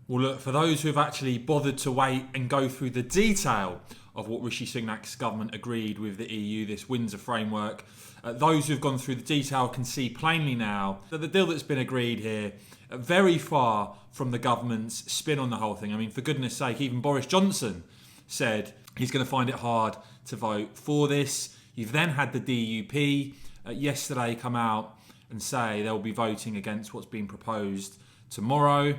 Well, look, for those who have actually bothered to wait and go through the detail of what Rishi Sunak's government agreed with the EU, this Windsor framework, those who've gone through the detail can see plainly now that the deal that's been agreed here, very far from the government's spin on the whole thing. I mean, for goodness sake, even Boris Johnson said he's going to find it hard to vote for this. You've then had the DUP yesterday come out and say they'll be voting against what's been proposed tomorrow.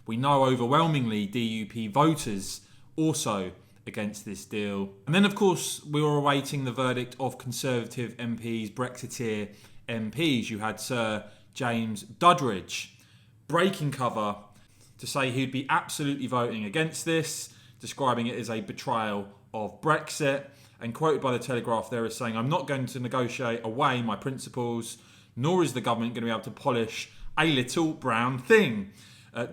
We know overwhelmingly DUP voters also against this deal. And then, of course, we were awaiting the verdict of Conservative MPs, Brexiteer MPs. You had Sir James Duddridge breaking cover to say he'd be absolutely voting against this, describing it as a betrayal of Brexit, and quoted by the Telegraph there as saying, "I'm not going to negotiate away my principles, nor is the government going to be able to polish a little brown thing."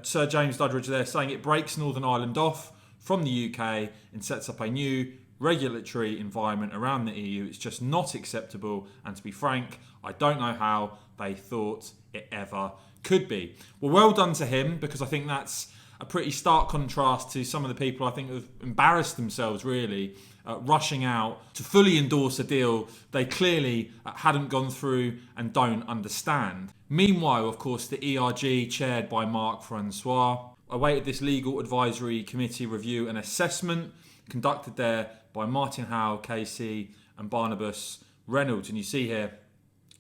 Sir James Duddridge there saying it breaks Northern Ireland off from the UK and sets up a new regulatory environment around the EU. It's just not acceptable, and to be frank, I don't know how they thought it ever could be. Well, well done to him, because I think that's a pretty stark contrast to some of the people I think have embarrassed themselves really, rushing out to fully endorse a deal they clearly hadn't gone through and don't understand. Meanwhile, of course, the ERG, chaired by Mark Francois, awaited this legal advisory committee review and assessment conducted there by Martin Howe, KC and Barnabas Reynolds. And you see here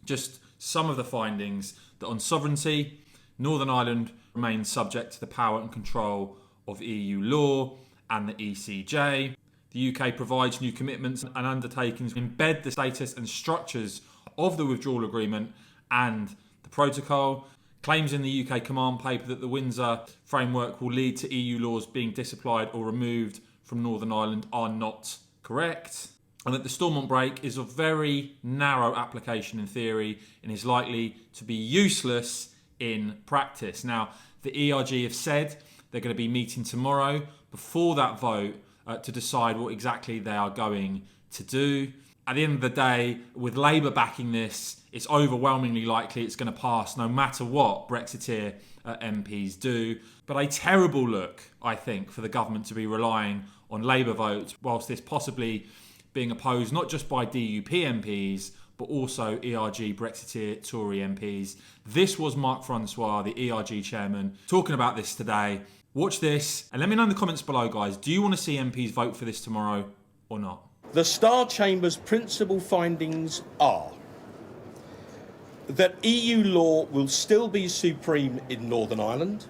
just some of the findings: that on sovereignty, Northern Ireland remains subject to the power and control of EU law and the ECJ. The UK provides new commitments and undertakings embed the status and structures of the withdrawal agreement and the protocol. Claims in the UK command paper that the Windsor framework will lead to EU laws being disapplied or removed from Northern Ireland are not correct, and that the Stormont break is of very narrow application in theory and is likely to be useless in practice. Now, the ERG have said they're going to be meeting tomorrow before that vote to decide what exactly they are going to do. At the end of the day, with Labour backing this, it's overwhelmingly likely it's going to pass no matter what Brexiteer MPs do. But a terrible look, I think, for the government to be relying on Labour votes, whilst this possibly being opposed not just by DUP MPs, but also ERG, Brexiteer, Tory MPs. This was Mark Francois, the ERG chairman, talking about this today. Watch this, and let me know in the comments below, guys. Do you want to see MPs vote for this tomorrow or not? The Star Chamber's principal findings are that EU law will still be supreme in Northern Ireland.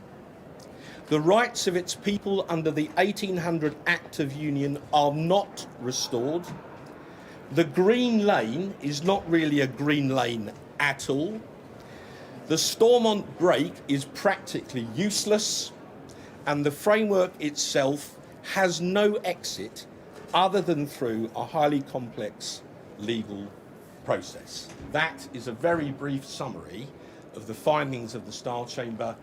The rights of its people under the 1800 Act of Union are not restored. The Green Lane is not really a green lane at all. The Stormont break is practically useless, and the framework itself has no exit other than through a highly complex legal process. That is a very brief summary of the findings of the Star Chamber